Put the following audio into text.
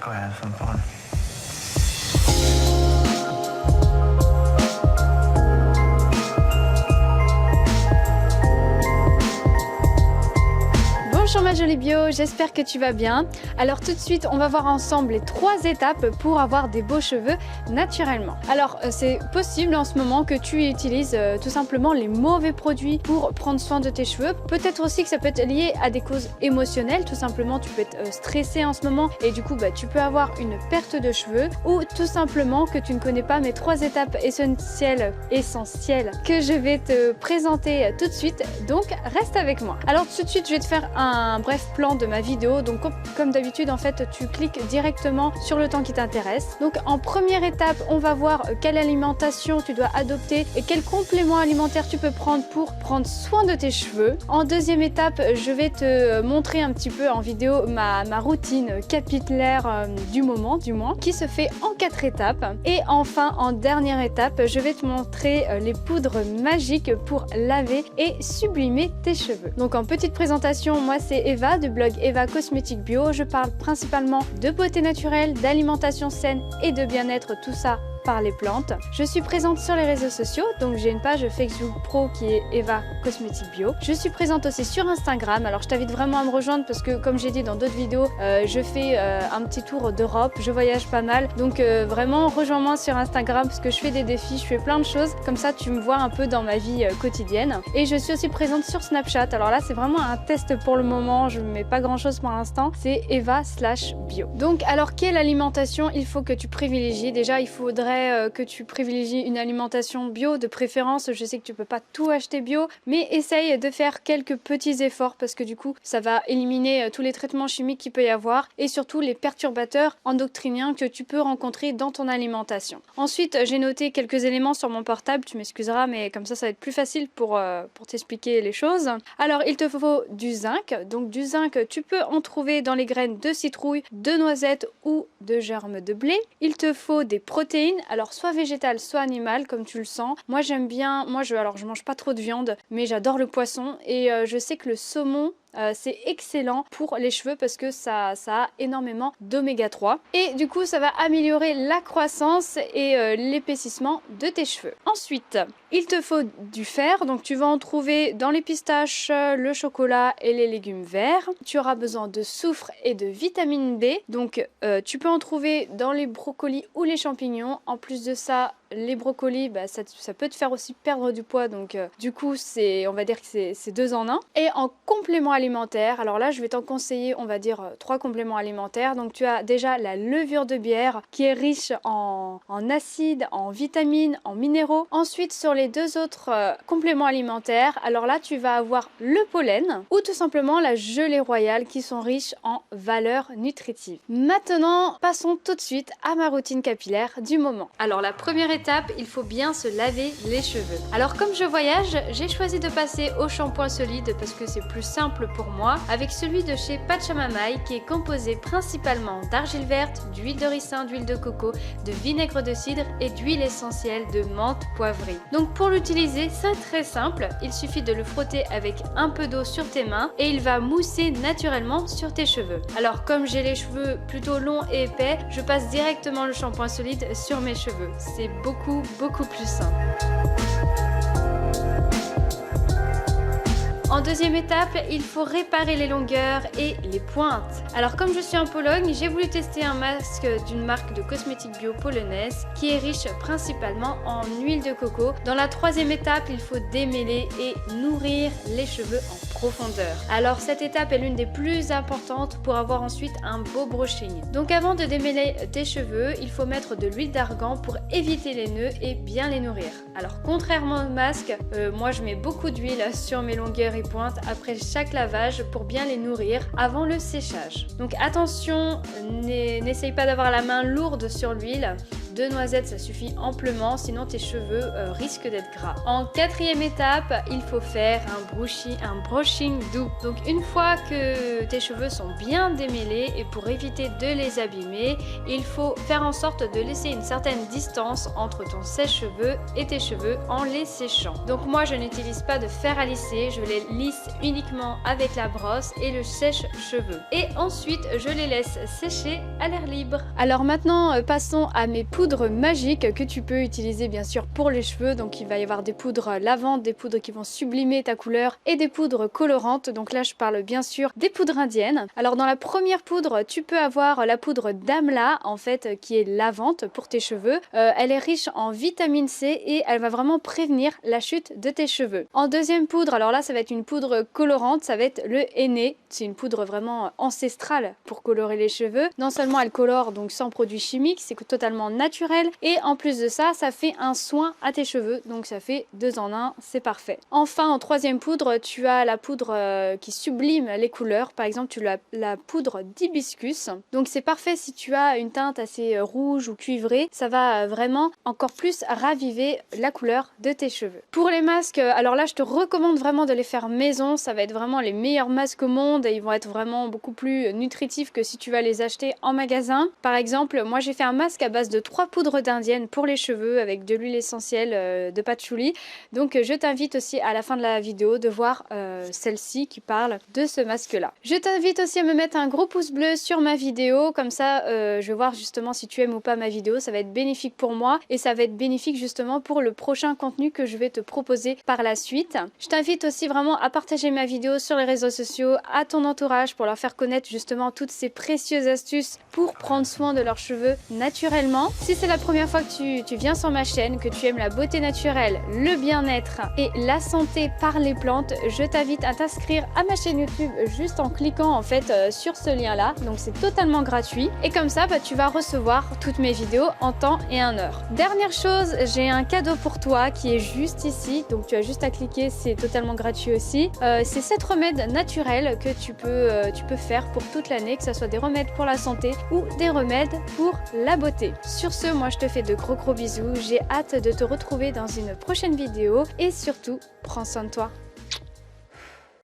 go have some fun. Bonjour ma jolie bio, j'espère que tu vas bien. Alors tout de suite, on va voir ensemble les 3 étapes pour avoir des beaux cheveux naturellement. Alors c'est possible en ce moment que tu utilises tout simplement les mauvais produits pour prendre soin de tes cheveux. Peut-être aussi que ça peut être lié à des causes émotionnelles, tout simplement tu peux être stressé en ce moment et du coup tu peux avoir une perte de cheveux, ou tout simplement que tu ne connais pas mes 3 étapes essentielles que je vais te présenter tout de suite, donc reste avec moi. Alors tout de suite je vais te faire un bref plan de ma vidéo, donc comme d'habitude en fait tu cliques directement sur le temps qui t'intéresse. Donc en première étape on va voir quelle alimentation tu dois adopter et quel complément alimentaire tu peux prendre pour prendre soin de tes cheveux. En deuxième étape je vais te montrer un petit peu en vidéo ma routine capillaire du moment du moins, qui se fait en 4 étapes. Et enfin en dernière étape je vais te montrer les poudres magiques pour laver et sublimer tes cheveux. Donc en petite présentation, moi c'est Eva du blog Eva Cosmétique Bio. Je parle principalement de beauté naturelle, d'alimentation saine et de bien-être, tout ça par les plantes. Je suis présente sur les réseaux sociaux, donc j'ai une page Facebook Pro qui est Eva Cosmétique Bio. Je suis présente aussi sur Instagram, alors je t'invite vraiment à me rejoindre parce que comme j'ai dit dans d'autres vidéos, je fais un petit tour d'Europe, je voyage pas mal, donc vraiment rejoins-moi sur Instagram parce que je fais des défis, je fais plein de choses, comme ça tu me vois un peu dans ma vie quotidienne. Et je suis aussi présente sur Snapchat, alors là c'est vraiment un test pour le moment, je ne mets pas grand chose pour l'instant, c'est Eva/bio. Donc alors quelle alimentation il faut que tu privilégies? Déjà il faudrait que tu privilégies une alimentation bio de préférence. Je sais que tu peux pas tout acheter bio, mais essaye de faire quelques petits efforts parce que du coup ça va éliminer tous les traitements chimiques qu'il peut y avoir et surtout les perturbateurs endocriniens que tu peux rencontrer dans ton alimentation. Ensuite j'ai noté quelques éléments sur mon portable, tu m'excuseras mais comme ça va être plus facile pour t'expliquer les choses. Alors il te faut du zinc, donc du zinc tu peux en trouver dans les graines de citrouille, de noisette ou de germe de blé. Il te faut des protéines, alors soit végétales soit animales comme tu le sens. Moi j'aime bien, je mange pas trop de viande mais j'adore le poisson et je sais que le saumon c'est excellent pour les cheveux parce que ça a énormément d'oméga 3 et du coup ça va améliorer la croissance et l'épaississement de tes cheveux. Ensuite il te faut du fer, donc tu vas en trouver dans les pistaches, le chocolat et les légumes verts. Tu auras besoin de soufre et de vitamine B, donc tu peux en trouver dans les brocolis ou les champignons. En plus de ça, les brocolis, ça peut te faire aussi perdre du poids, donc du coup on va dire que c'est 2 en 1. Et en complément alimentaire, alors là je vais t'en conseiller on va dire 3 compléments alimentaires. Donc tu as déjà la levure de bière qui est riche en acides, en vitamines, en minéraux. Ensuite sur les 2 autres compléments alimentaires, alors là tu vas avoir le pollen ou tout simplement la gelée royale qui sont riches en valeurs nutritives. Maintenant passons tout de suite à ma routine capillaire du moment. Alors la première étape, il faut bien se laver les cheveux. Alors comme je voyage, j'ai choisi de passer au shampoing solide parce que c'est plus simple pour moi, avec celui de chez Pachamamay qui est composé principalement d'argile verte, d'huile de ricin, d'huile de coco, de vinaigre de cidre et d'huile essentielle de menthe poivrée. Donc pour l'utiliser, c'est très simple, il suffit de le frotter avec un peu d'eau sur tes mains et il va mousser naturellement sur tes cheveux. Alors comme j'ai les cheveux plutôt longs et épais, je passe directement le shampoing solide sur mes cheveux. C'est beaucoup plus simple. En deuxième étape, il faut réparer les longueurs et les pointes. Alors comme je suis en Pologne, j'ai voulu tester un masque d'une marque de cosmétiques bio polonaise qui est riche principalement en huile de coco. Dans la troisième étape, il faut démêler et nourrir les cheveux en profondeur. Alors cette étape est l'une des plus importantes pour avoir ensuite un beau brushing. Donc avant de démêler tes cheveux, il faut mettre de l'huile d'argan pour éviter les nœuds et bien les nourrir. Alors contrairement au masque, moi je mets beaucoup d'huile sur mes longueurs et pointes après chaque lavage pour bien les nourrir avant le séchage. Donc attention, n'essaye pas d'avoir la main lourde sur l'huile. 2 noisettes, ça suffit amplement, sinon tes cheveux risquent d'être gras. En quatrième étape, il faut faire un brushing doux. Donc une fois que tes cheveux sont bien démêlés et pour éviter de les abîmer, il faut faire en sorte de laisser une certaine distance entre ton sèche-cheveux et tes cheveux en les séchant. Donc moi je n'utilise pas de fer à lisser, je les lisse uniquement avec la brosse et le sèche-cheveux. Et ensuite je les laisse sécher à l'air libre. Alors maintenant passons à mes poudres magiques que tu peux utiliser bien sûr pour les cheveux. Donc il va y avoir des poudres lavantes, des poudres qui vont sublimer ta couleur et des poudres colorantes. Donc là je parle bien sûr des poudres indiennes. Alors dans la première poudre tu peux avoir la poudre d'Amla en fait qui est lavante pour tes cheveux. Elle est riche en vitamine C et elle va vraiment prévenir la chute de tes cheveux. En deuxième poudre, alors là ça va être une poudre colorante, ça va être le henné. C'est une poudre vraiment ancestrale pour colorer les cheveux. Non seulement elle colore donc sans produits chimiques, c'est totalement naturel et en plus de ça, ça fait un soin à tes cheveux. Donc ça fait 2 en 1, c'est parfait. Enfin en troisième poudre, tu as la poudre qui sublime les couleurs. Par exemple, tu as la poudre d'hibiscus. Donc c'est parfait si tu as une teinte assez rouge ou cuivrée. Ça va vraiment encore plus raviver la couleur de tes cheveux. Pour les masques, alors là je te recommande vraiment de les faire maison. Ça va être vraiment les meilleurs masques au monde et ils vont être vraiment beaucoup plus nutritifs que si tu vas les acheter en magasin. Par exemple, moi j'ai fait un masque à base de 3 poudres d'indienne pour les cheveux avec de l'huile essentielle de patchouli. Donc je t'invite aussi à la fin de la vidéo de voir celle-ci qui parle de ce masque là. Je t'invite aussi à me mettre un gros pouce bleu sur ma vidéo, comme ça je vais voir justement si tu aimes ou pas ma vidéo. Ça va être bénéfique pour moi et ça va être bénéfique justement pour le prochain contenu que je vais te proposer par la suite. Je t'invite aussi vraiment à partager ma vidéo sur les réseaux sociaux à ton entourage pour leur faire connaître justement toutes ces précieuses astuces pour prendre soin de leurs cheveux naturellement. Si c'est la première fois que tu viens sur ma chaîne, que tu aimes la beauté naturelle, le bien-être et la santé par les plantes, je t'invite à t'inscrire à ma chaîne YouTube juste en cliquant en fait sur ce lien là. Donc c'est totalement gratuit et comme ça tu vas recevoir toutes mes vidéos en temps et en heure. Dernière chose, j'ai un cadeau pour toi qui est juste ici, donc tu as juste à cliquer, c'est totalement gratuit aussi. C'est 7 remèdes naturels que tu peux faire pour toute l'année, que ce soit des remèdes pour la santé ou des remèdes pour la beauté. Sur ce, moi je te fais de gros bisous, j'ai hâte de te retrouver dans une prochaine vidéo et surtout, prends soin de toi.